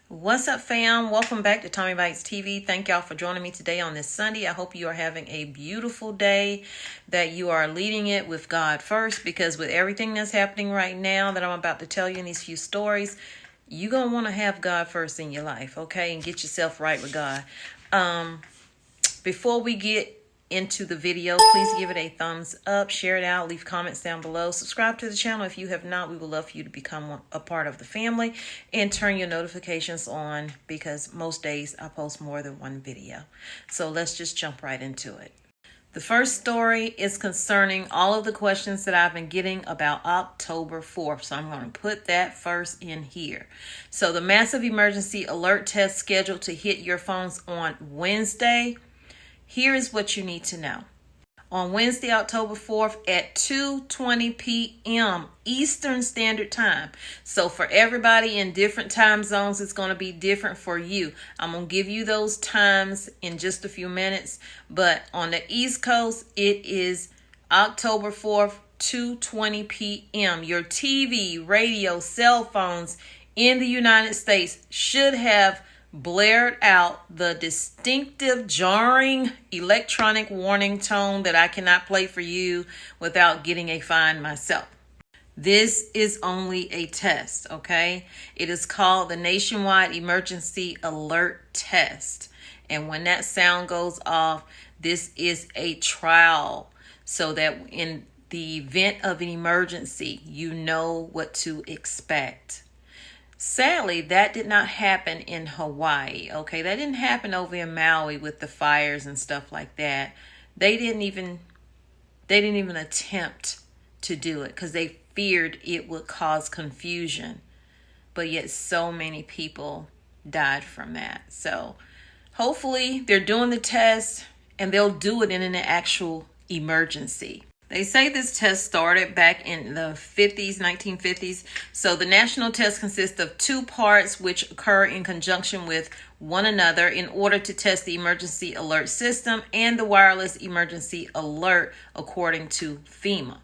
What's up, fam? Welcome back to Tommy Bites TV. Thank y'all for joining me today on this Sunday. I hope you are having a beautiful day, that you are leading it with God first, because with everything that's happening right now that I'm about to tell you in these few stories, you're going to want to have God first in your life, okay? And get yourself right with God. Before we get into the video, please give it a thumbs up, share it out, leave comments down below, subscribe to the channel if you have not. We would love for you to become a part of the family, and turn your notifications on, because most days I post more than one video. So let's just jump right into it. The first story is concerning all of the questions that I've been getting about October 4th. So I'm going to put that first in here. So the massive emergency alert test scheduled to hit your phones on Wednesday. Here is what you need to know. On Wednesday, October 4th at 2:20 p.m. Eastern Standard Time. So for everybody in different time zones, it's going to be different for you. I'm going to give you those times in just a few minutes. But on the East Coast, it is October 4th, 2:20 p.m. Your TV, radio, cell phones in the United States should have blared out the distinctive, jarring electronic warning tone that I cannot play for you without getting a fine myself. This is only a test, okay? It is called the Nationwide Emergency Alert Test. And when that sound goes off, this is a trial, so that in the event of an emergency, you know what to expect. Sadly, that did not happen in Hawaii, okay? That didn't happen over in Maui with the fires and stuff like that. They didn't even attempt to do it because they feared it would cause confusion. But yet so many people died from that. So hopefully they're doing the test and they'll do it in an actual emergency. They say this test started back in the 1950s. So the national test consists of two parts which occur in conjunction with one another in order to test the emergency alert system and the wireless emergency alert, according to FEMA.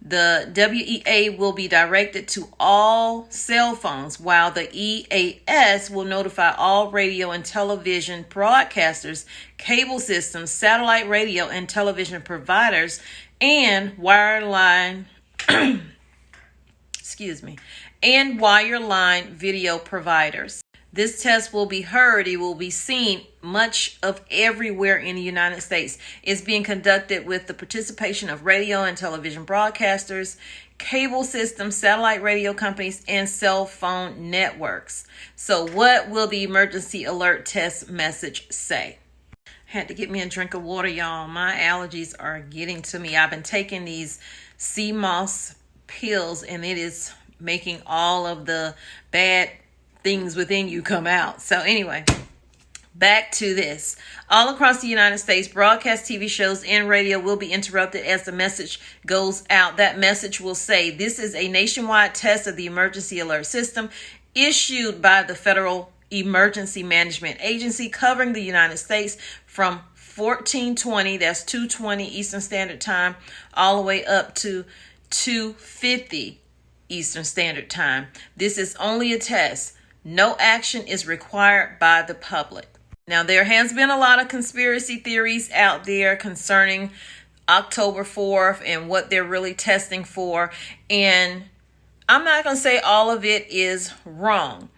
The WEA will be directed to all cell phones, while the EAS will notify all radio and television broadcasters, cable systems, satellite radio and television providers, and wireline video providers. This test will be heard. It will be seen much of everywhere in the United States. It's being conducted with the participation of radio and television broadcasters, cable systems, satellite radio companies, and cell phone networks. So what will the emergency alert test message say? Had to get me a drink of water, y'all. My allergies are getting to me. I've been taking these sea moss pills, and it is making all of the bad things within you come out. So anyway, back to this. All across the United States, broadcast TV shows and radio will be interrupted as the message goes out. That message will say, "This is a nationwide test of the emergency alert system issued by the Federal Emergency Management Agency covering the United States from 1420, that's 2:20 Eastern Standard Time, all the way up to 2:50 Eastern Standard Time. This is only a test. No action is required by the public." Now, there has been a lot of conspiracy theories out there concerning October 4th and what they're really testing for. And I'm not going to say all of it is wrong.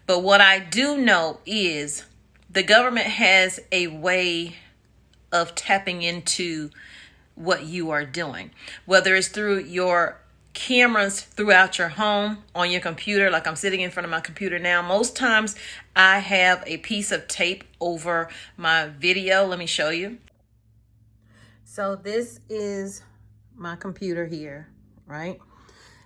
But what I do know is the government has a way of tapping into what you are doing, whether it's through your cameras throughout your home, on your computer, like I'm sitting in front of my computer now. Most times I have a piece of tape over my video. Let me show you. So this is my computer here, right?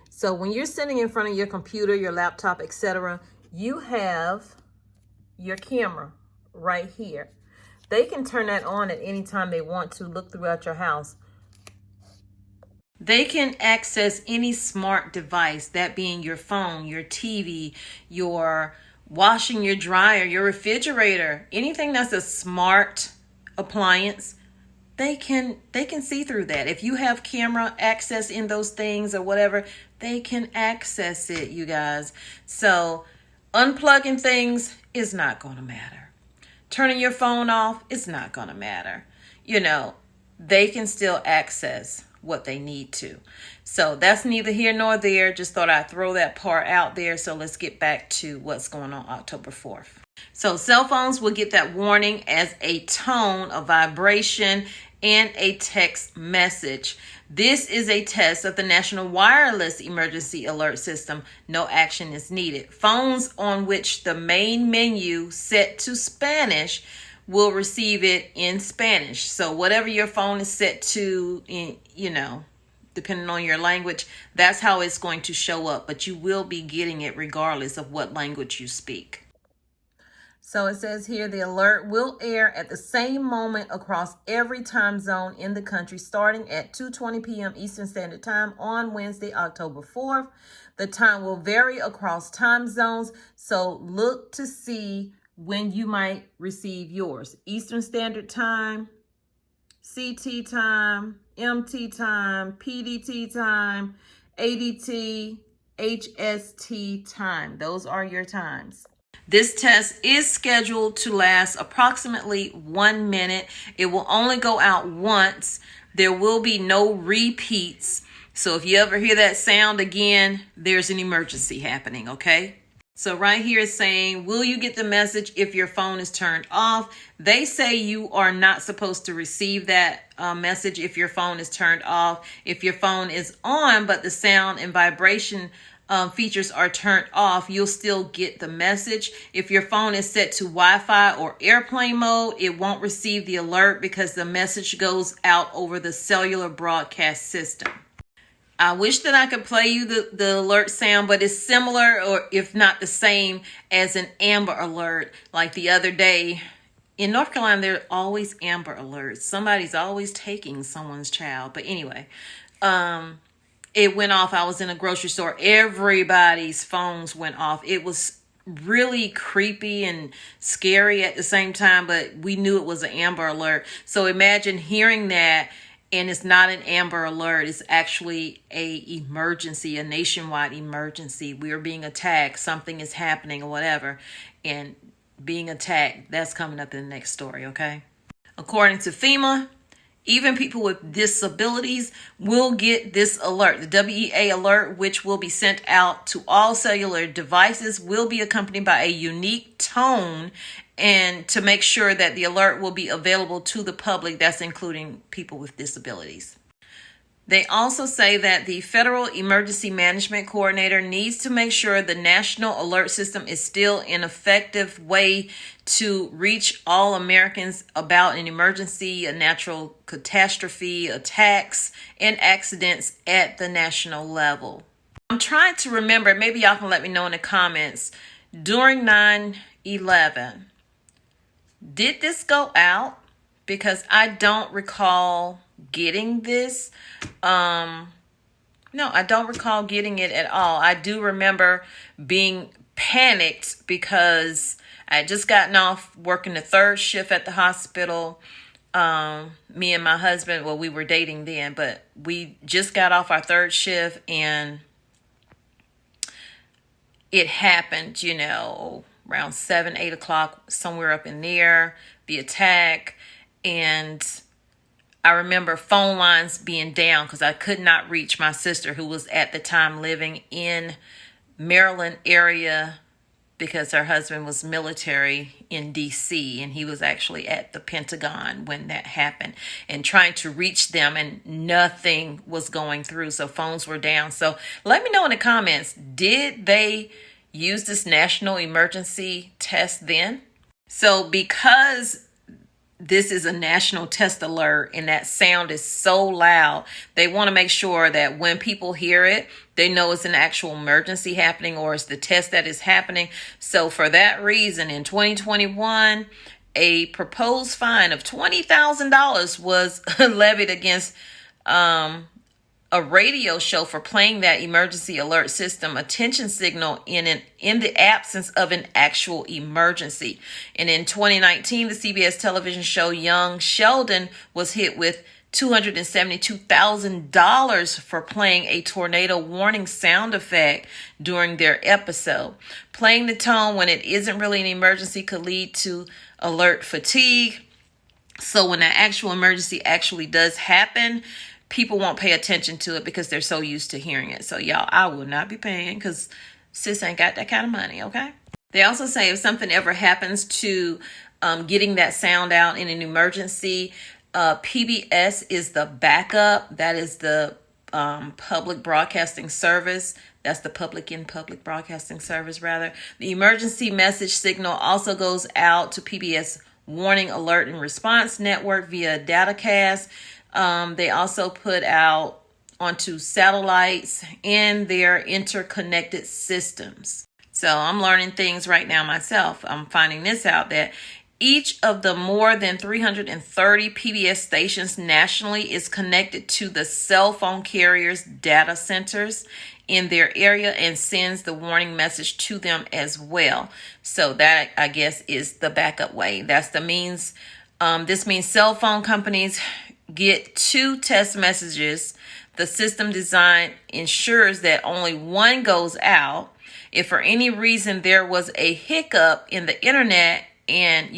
So when you're sitting in front of your computer, your laptop, etc., you have your camera right here. They can turn that on at any time they want to look throughout your house. They can access any smart device, that being your phone, your TV, your washing, your dryer, your refrigerator, anything that's a smart appliance. They can see through that. If you have camera access in those things or whatever, they can access it, you guys. So Unplugging things is not going to matter. Turning your phone off is not going to matter. They can still access what they need to. So that's neither here nor there. Just thought I'd throw that part out there. So let's get back to what's going on October 4th. So cell phones will get that warning as a tone, a vibration, and a text message. This is a test of the National Wireless Emergency Alert System. No action is needed. Phones on which the main menu set to Spanish will receive it in Spanish. So whatever your phone is set to, depending on your language, that's how it's going to show up. But you will be getting it regardless of what language you speak. So it says here, the alert will air at the same moment across every time zone in the country, starting at 2:20 p.m. Eastern Standard Time on Wednesday, October 4th. The time will vary across time zones, so look to see when you might receive yours. Eastern Standard Time, CT time, MT time, PDT time, ADT, HST time. Those are your times. This test is scheduled to last approximately 1 minute. It will only go out once. There will be no repeats. So if you ever hear that sound again, there's an emergency happening, okay? So right here is saying, will you get the message if your phone is turned off? They say you are not supposed to receive that message if your phone is turned off. If your phone is on, but the sound and vibration features are turned off, you'll still get the message. If your phone is set to Wi-Fi or airplane mode, it won't receive the alert because the message goes out over the cellular broadcast system. I wish that I could play you the alert sound, but it's similar, or if not the same, as an Amber Alert. Like the other day in North Carolina, there are always Amber Alerts. Somebody's always taking someone's child. But anyway, it went off. I was in a grocery store. Everybody's phones went off. It was really creepy and scary at the same time, but we knew it was an Amber Alert. So imagine hearing that, and it's not an Amber Alert. It's actually a emergency, a nationwide emergency. We are being attacked. Something is happening or whatever. And being attacked, that's coming up in the next story, okay? According to FEMA, even people with disabilities will get this alert. The WEA alert, which will be sent out to all cellular devices, will be accompanied by a unique tone, and to make sure that the alert will be available to the public, that's including people with disabilities. They also say that the Federal Emergency Management Coordinator needs to make sure the national alert system is still an effective way to reach all Americans about an emergency, a natural catastrophe, attacks, and accidents at the national level. I'm trying to remember, maybe y'all can let me know in the comments, during 9/11, did this go out? Because I don't recall getting this. No, I don't recall getting it at all. I do remember being panicked because I had just gotten off working the third shift at the hospital. Me and my husband, well, we were dating then, but we just got off our third shift, and it happened, around 7, 8 o'clock, somewhere up in there, the attack. And I remember phone lines being down because I could not reach my sister, who was at the time living in Maryland area, because her husband was military in DC, and he was actually at the Pentagon when that happened, and trying to reach them, and nothing was going through. So phones were down. So let me know in the comments, did they use this national emergency test then? So because this is a national test alert and that sound is so loud, they want to make sure that when people hear it, they know it's an actual emergency happening, or it's the test that is happening. So for that reason, in 2021, a proposed fine of $20,000 was levied against a radio show for playing that emergency alert system attention signal in the absence of an actual emergency. And in 2019, the CBS television show Young Sheldon was hit with $272,000 for playing a tornado warning sound effect during their episode. Playing the tone when it isn't really an emergency could lead to alert fatigue. So when an actual emergency actually does happen, people won't pay attention to it because they're so used to hearing it. So y'all, I will not be paying because sis ain't got that kind of money, okay? They also say if something ever happens to getting that sound out in an emergency, PBS is the backup. That is the public broadcasting service. That's the public broadcasting service, rather. The emergency message signal also goes out to PBS Warning Alert and Response Network via datacast. They also put out onto satellites and their interconnected systems. So I'm learning things right now myself. I'm finding this out, that each of the more than 330 PBS stations nationally is connected to the cell phone carriers' data centers in their area and sends the warning message to them as well. So that, I guess, is the backup way. That's the means. This means cell phone companies get 2 test messages. The system design ensures that only one goes out. If for any reason there was a hiccup in the internet, and,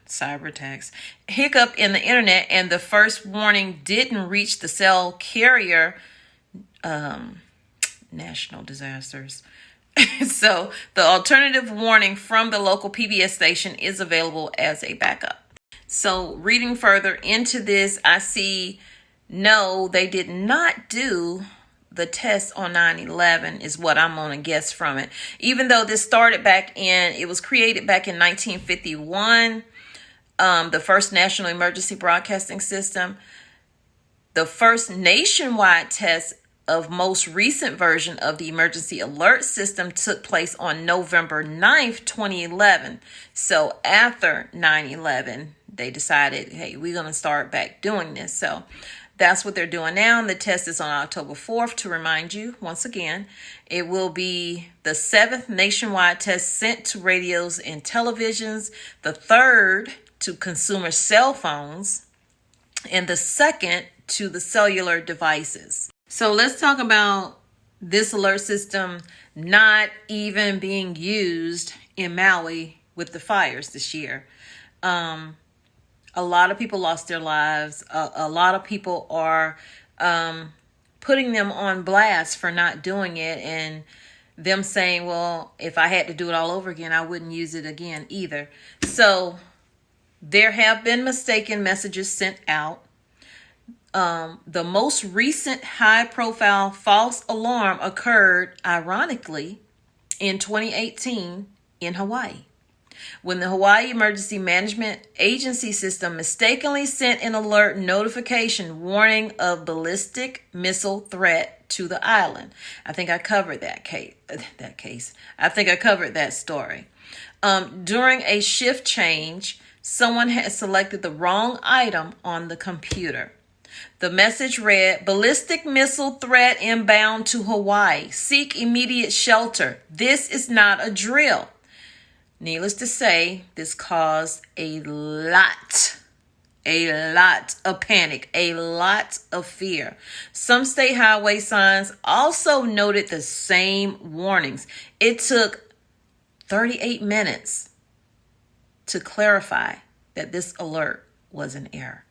cyber attacks, hiccup in the internet, and the first warning didn't reach the cell carrier, national disasters. So the alternative warning from the local PBS station is available as a backup. So reading further into this, I see, no, they did not do the test on 9/11 is what I'm going to guess from it. Even though this started it was created back in 1951, the first national emergency broadcasting system. The first nationwide test of most recent version of the emergency alert system took place on November 9th, 2011. So after 9/11, they decided, hey, we're going to start back doing this. So that's what they're doing now. And the test is on October 4th. To remind you, once again, it will be the 7th nationwide test sent to radios and televisions, the 3rd to consumer cell phones, and the 2nd to the cellular devices. So let's talk about this alert system not even being used in Maui with the fires this year. A lot of people lost their lives. A lot of people are putting them on blast for not doing it, and them saying, well, if I had to do it all over again, I wouldn't use it again either. So there have been mistaken messages sent out. The most recent high-profile false alarm occurred, ironically, in 2018 in Hawaii, when the Hawaii Emergency Management Agency system mistakenly sent an alert notification warning of ballistic missile threat to the island. I think I covered that case. I think I covered that story. During a shift change, someone had selected the wrong item on the computer. The message read, ballistic missile threat inbound to Hawaii. Seek immediate shelter. This is not a drill. Needless to say, this caused a lot of panic, a lot of fear. Some state highway signs also noted the same warnings. It took 38 minutes to clarify that this alert was an error.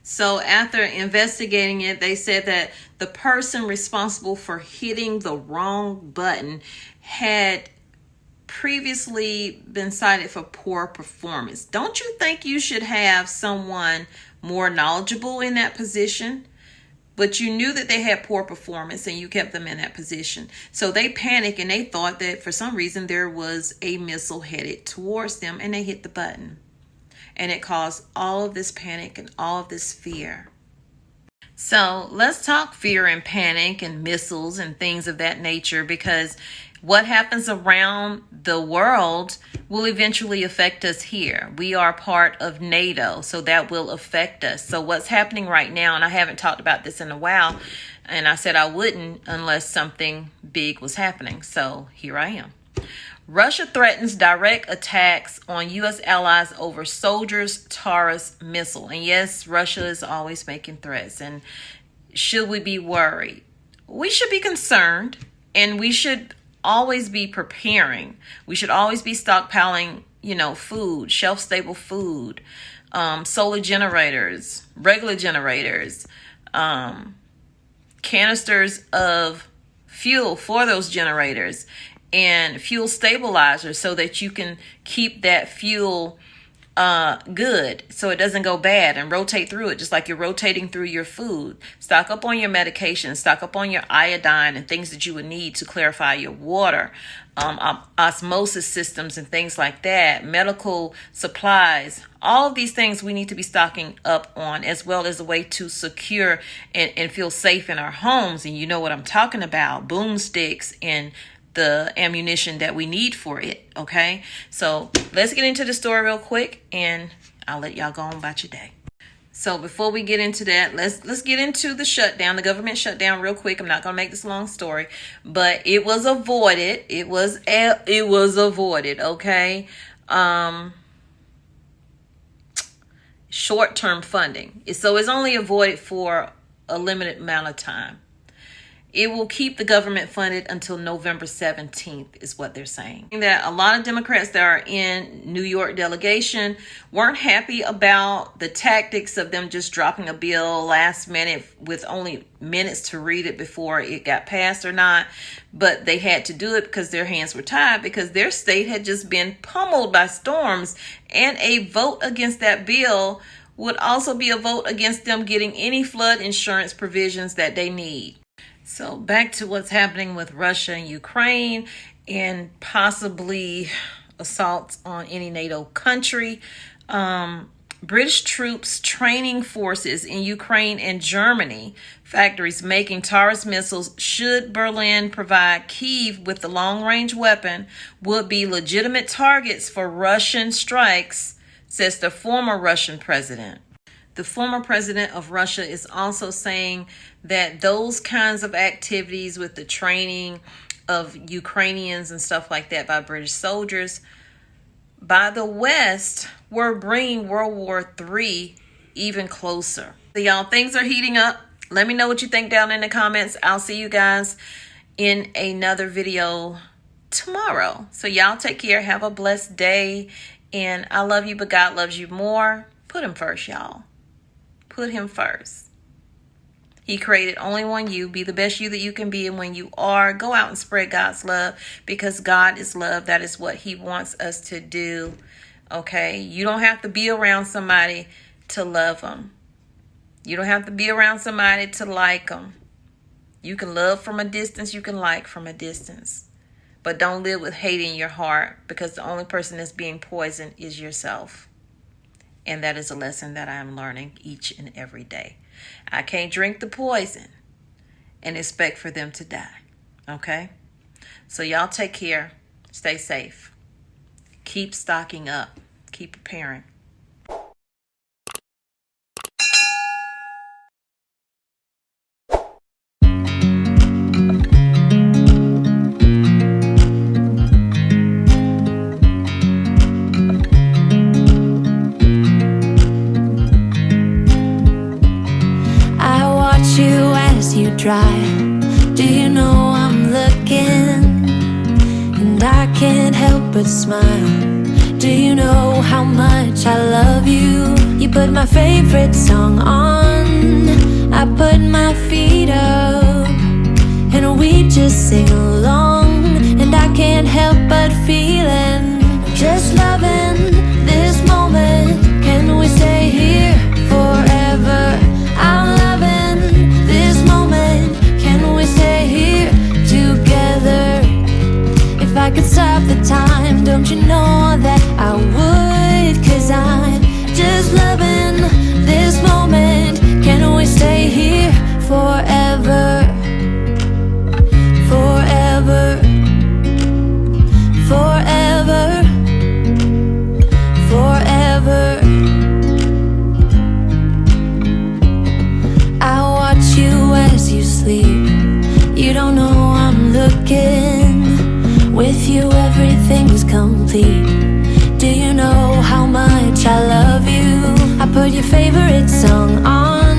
So after investigating it, they said that the person responsible for hitting the wrong button had previously been cited for poor performance. Don't you think you should have someone more knowledgeable in that position? But you knew that they had poor performance and you kept them in that position. So they panicked and they thought that for some reason there was a missile headed towards them, and they hit the button. And it caused all of this panic and all of this fear. So let's talk fear and panic and missiles and things of that nature, because what happens around the world will eventually affect us here. We are part of NATO, so that will affect us. So what's happening right now, and I haven't talked about this in a while, and I said I wouldn't unless something big was happening. So here I am. Russia threatens direct attacks on U.S. allies over Soldier's Taurus missile. And yes, Russia is always making threats. And should we be worried? We should be concerned, and we should always be preparing. We should always be stockpiling, food, shelf-stable food, solar generators, regular generators, canisters of fuel for those generators, and fuel stabilizers so that you can keep that fuel good so it doesn't go bad, and rotate through it just like you're rotating through your food. Stock up on your medication, stock up on your iodine and things that you would need to clarify your water, osmosis systems and things like that, medical supplies. All of these things we need to be stocking up on, as well as a way to secure and feel safe in our homes. And you know what I'm talking about, boomsticks and the ammunition that we need for it. Okay, so let's get into the story real quick, and I'll let y'all go on about your day. So before we get into that, let's get into the shutdown, the government shutdown real quick. I'm not gonna make this a long story, but it was avoided. It was avoided. Okay, short-term funding. So it's only avoided for a limited amount of time. It will keep the government funded until November 17th is what they're saying. That a lot of Democrats that are in New York delegation weren't happy about the tactics of them just dropping a bill last minute with only minutes to read it before it got passed or not. But they had to do it because their hands were tied, because their state had just been pummeled by storms, and a vote against that bill would also be a vote against them getting any flood insurance provisions that they need. So back to what's happening with Russia and Ukraine, and possibly assaults on any NATO country. British troops training forces in Ukraine and Germany factories making Taurus missiles. Should Berlin provide Kyiv with the long-range weapon, would be legitimate targets for Russian strikes, says the former Russian president. The former president of Russia is also saying that those kinds of activities with the training of Ukrainians and stuff like that by British soldiers by the West were bringing World War III even closer. So y'all, things are heating up. Let me know what you think down in the comments. I'll see you guys in another video tomorrow. So y'all take care. Have a blessed day. And I love you, but God loves you more. Put him first, y'all. Put him first. He created only one you. Be the best you that you can be. And when you are, go out and spread God's love, because God is love. That is what he wants us to do. Okay? You don't have to be around somebody to love them. You don't have to be around somebody to like them. You can love from a distance. You can like from a distance. But don't live with hate in your heart, because the only person that's being poisoned is yourself. And that is a lesson that I am learning each and every day. I can't drink the poison and expect for them to die. Okay? So y'all take care. Stay safe. Keep stocking up. Keep preparing. Drive. Do you know I'm looking? And I can't help but smile. Do you know how much I love you? You put my favorite song on, I put my feet up, and we just sing along. And I can't help but feel I could stop the time, don't you know that I would? 'Cause I'm just loving this moment. Can we stay here forever? Forever. Forever. Forever. I watch you as you sleep. You don't know I'm looking. With you everything's complete. Do you know how much I love you? I put your favorite song on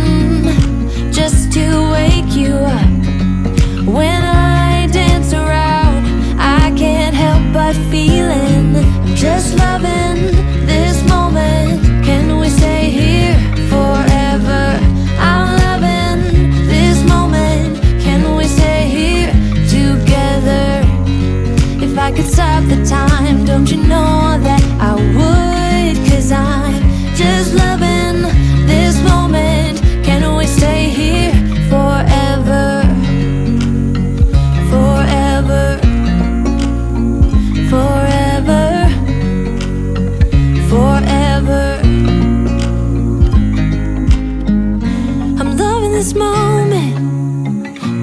just to wake you up. When I dance around, I can't help but feeling I'm just loving this moment. Can we stay here forever? I'm loving this moment. Can we stay here together? If I could stop the time, don't you know that I would? 'Cause I'm just loving this moment. Can we stay here forever? Forever. Forever. Forever. I'm loving this moment.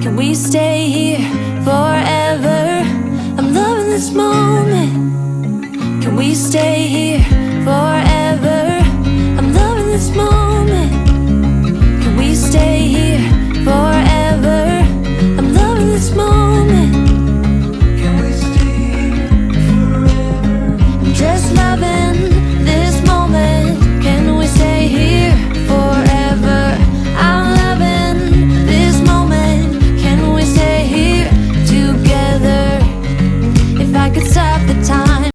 Can we stay here forever? I'm loving this moment. Can we stay here forever? I'm loving this moment. Can we stay here forever? I'm loving this moment. Can we stay here forever? I'm just loving this moment. Can we stay here forever? I'm loving this moment. Can we stay here together? If I could stop